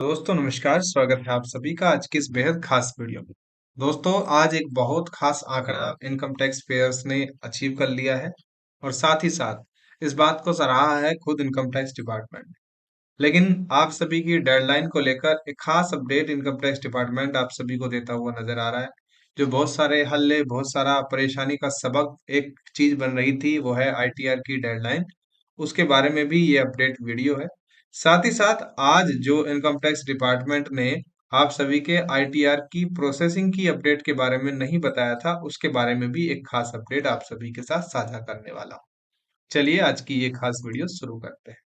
दोस्तों नमस्कार, स्वागत है आप सभी का आज की इस बेहद खास वीडियो में। दोस्तों आज एक बहुत खास आंकड़ा इनकम टैक्स पेयर्स ने अचीव कर लिया है और साथ ही साथ इस बात को सराहा है खुद इनकम टैक्स डिपार्टमेंट ने। लेकिन आप सभी की डेडलाइन को लेकर एक खास अपडेट इनकम टैक्स डिपार्टमेंट आप सभी को देता हुआ नजर आ रहा है। जो बहुत सारे हल्ले, बहुत सारा परेशानी का सबक एक चीज बन रही थी, वो है आईटीआर की डेडलाइन। उसके बारे में भी ये अपडेट वीडियो है। साथ ही साथ आज जो इनकम टैक्स डिपार्टमेंट ने आप सभी के आईटीआर की प्रोसेसिंग की अपडेट के बारे में नहीं बताया था, उसके बारे में भी एक खास अपडेट आप सभी के साथ साझा करने वाला हूँ। चलिए आज की ये खास वीडियो शुरू करते हैं।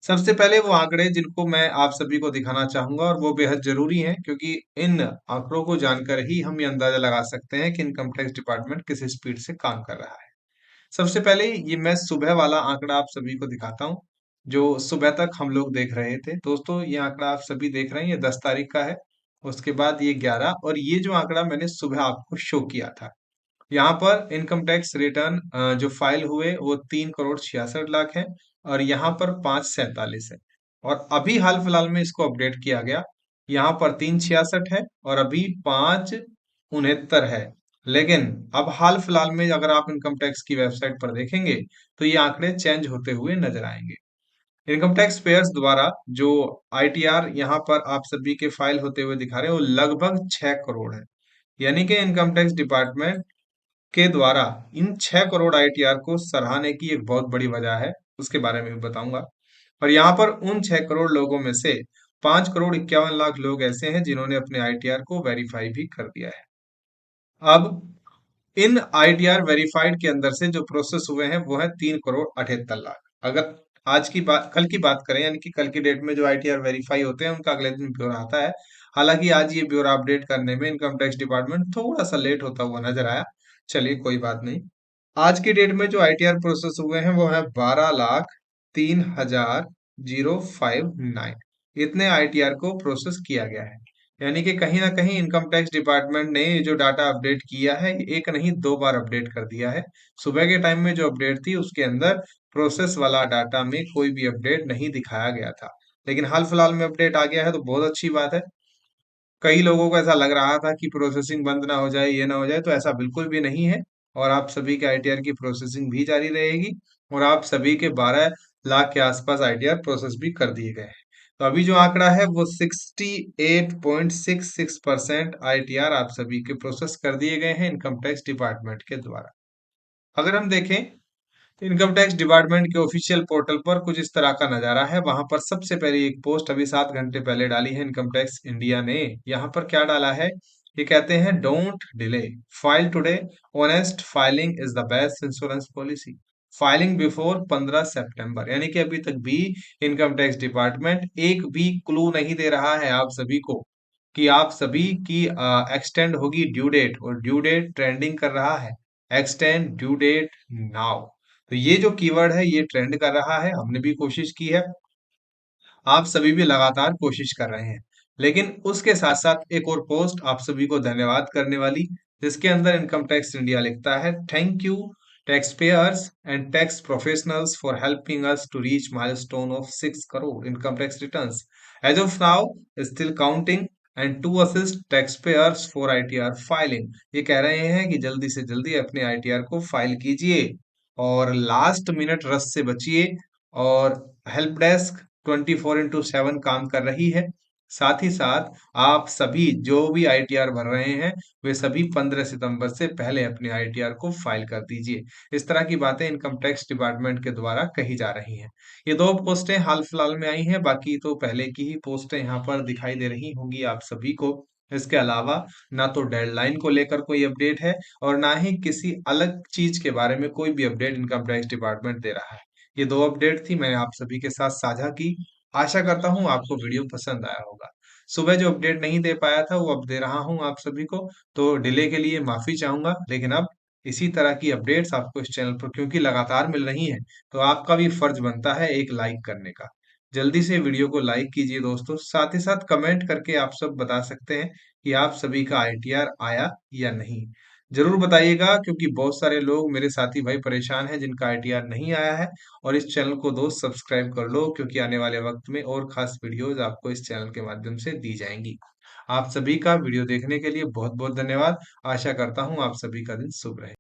सबसे पहले वो आंकड़े जिनको मैं आप सभी को दिखाना चाहूंगा और वो बेहद जरूरी हैं, क्योंकि इन आंकड़ों को जानकर ही हम ये अंदाजा लगा सकते हैं कि इनकम टैक्स डिपार्टमेंट किस स्पीड से काम कर रहा है। सबसे पहले ये मैं सुबह वाला आंकड़ा आप सभी को दिखाता हूँ, जो सुबह तक हम लोग देख रहे थे। दोस्तों ये आंकड़ा आप सभी देख रहे हैं, ये 10 तारीख का है। उसके बाद ये 11, और ये जो आंकड़ा मैंने सुबह आपको शो किया था, यहाँ पर इनकम टैक्स रिटर्न जो फाइल हुए वो 3 करोड़ 66 लाख है, और यहाँ पर 547 है। और अभी हाल फिलहाल में इसको अपडेट किया गया, यहाँ पर 366 है और अभी 569 है। लेकिन अब हाल फिलहाल में अगर आप इनकम टैक्स की वेबसाइट पर देखेंगे तो ये आंकड़े चेंज होते हुए नजर आएंगे। इनकम टैक्स पेयर्स द्वारा जो आईटीआर यहाँ पर आप सभी के फाइल होते हुए दिखा रहे हैं, वो लगभग 6 करोड़ है। यानी कि इनकम टैक्स डिपार्टमेंट के द्वारा इन 6 करोड़ आईटीआर को सराहने की एक बहुत बड़ी वजह है, उसके बारे में भी बताऊंगा। और यहाँ पर उन 6 करोड़ लोगों में से 5 करोड़ 51 लाख लोग ऐसे हैं जिन्होंने अपने आईटीआर को वेरीफाई भी कर दिया है। अब इन आईटीआर वेरीफाइड के अंदर से जो प्रोसेस हुए हैं वो है 3 करोड़ 78 लाख। अगर आज की बात कल की बात करें, यानी कि कल की डेट में जो आईटीआर वेरीफाई होते हैं उनका अगले दिन ब्यौरा आता है। हालांकि आज ये ब्यौरा अपडेट करने में इनकम टैक्स डिपार्टमेंट थोड़ा सा लेट होता हुआ नजर आया। चलिए कोई बात नहीं। आज की डेट में जो आईटीआर प्रोसेस हुए हैं वो है 12,03,059। इतने आईटीआर को प्रोसेस किया गया है। यानी कि कहीं ना कहीं इनकम टैक्स डिपार्टमेंट ने ये जो डाटा अपडेट किया है, ये एक नहीं 2 बार अपडेट कर दिया है। सुबह के टाइम में जो अपडेट थी उसके अंदर प्रोसेस वाला डाटा में कोई भी अपडेट नहीं दिखाया गया था, लेकिन हाल फिलहाल में अपडेट आ गया है तो बहुत अच्छी बात है। कई लोगों को ऐसा लग रहा था कि प्रोसेसिंग बंद ना हो जाए, ये ना हो जाए, तो ऐसा बिल्कुल भी नहीं है। और आप सभी के आईटीआर की प्रोसेसिंग भी जारी रहेगी, और आप सभी के 12 लाख के आसपास आईटीआर प्रोसेस भी कर दिए गए हैं। तो अभी जो आंकड़ा है वो 68.66% आईटीआर आप सभी के प्रोसेस कर दिए गए हैं इनकम टैक्स डिपार्टमेंट के द्वारा। अगर हम देखें तो इनकम टैक्स डिपार्टमेंट के ऑफिशियल पोर्टल पर कुछ इस तरह का नजारा है। वहां पर सबसे पहले एक पोस्ट अभी 7 घंटे पहले डाली है इनकम टैक्स इंडिया ने। यहाँ पर क्या डाला है, ये कहते हैं don't delay, file today, honest filing is the best insurance policy, filing before 15 सितंबर। यानी कि अभी तक भी इनकम टैक्स डिपार्टमेंट एक भी क्लू नहीं दे रहा है आप सभी को कि आप सभी की एक्सटेंड होगी ड्यू डेट, और ड्यू डेट ट्रेंडिंग कर रहा है। एक्सटेंड ड्यू डेट नाउ, तो ये जो कीवर्ड है ये ट्रेंड कर रहा है। हमने भी कोशिश की है, आप सभी भी लगातार कोशिश कर रहे हैं। लेकिन उसके साथ साथ एक और पोस्ट आप सभी को धन्यवाद करने वाली, जिसके अंदर इनकम टैक्स इंडिया लिखता है, thank you tax payers and tax professionals for helping us to reach milestone of 6 crore income tax returns. As of now still counting, and to assist tax payers for ITR filing. ये कह रहे हैं कि जल्दी से जल्दी अपने आईटीआर को फाइल कीजिए और लास्ट मिनट रस से बचिए। और हेल्प डेस्क 24/7 काम कर रही है। साथ ही साथ आप सभी जो भी आईटीआर भर रहे हैं, वे सभी 15 सितंबर से पहले अपने आईटीआर को फाइल कर दीजिए। इस तरह की बातें इनकम टैक्स डिपार्टमेंट के द्वारा कही जा रही हैं। ये दो पोस्टें हाल फिलहाल में आई हैं, बाकी तो पहले की ही पोस्टें यहाँ पर दिखाई दे रही होंगी आप सभी को। इसके अलावा ना तो डेडलाइन को लेकर कोई अपडेट है, और ना ही किसी अलग चीज के बारे में कोई भी अपडेट इनकम टैक्स डिपार्टमेंट दे रहा है। ये दो अपडेट थी, मैंने आप सभी के साथ साझा की। आशा करता हूँ आपको वीडियो पसंद आया होगा। सुबह जो अपडेट नहीं दे पाया था वो अब दे रहा हूँ आप सभी को, तो डिले के लिए माफी चाहूंगा। लेकिन अब इसी तरह की अपडेट्स आपको इस चैनल पर क्योंकि लगातार मिल रही हैं, तो आपका भी फर्ज बनता है एक लाइक करने का। जल्दी से वीडियो को लाइक कीजिए दोस्तों, साथ ही साथ कमेंट करके आप सब बता सकते हैं कि आप सभी का आईटीआर आया या नहीं। जरूर बताइएगा क्योंकि बहुत सारे लोग मेरे साथी भाई परेशान हैं जिनका आईटीआर नहीं आया है। और इस चैनल को दोस्त सब्सक्राइब कर लो क्योंकि आने वाले वक्त में और खास वीडियोस आपको इस चैनल के माध्यम से दी जाएंगी। आप सभी का वीडियो देखने के लिए बहुत बहुत धन्यवाद। आशा करता हूँ आप सभी का दिन शुभ रहे।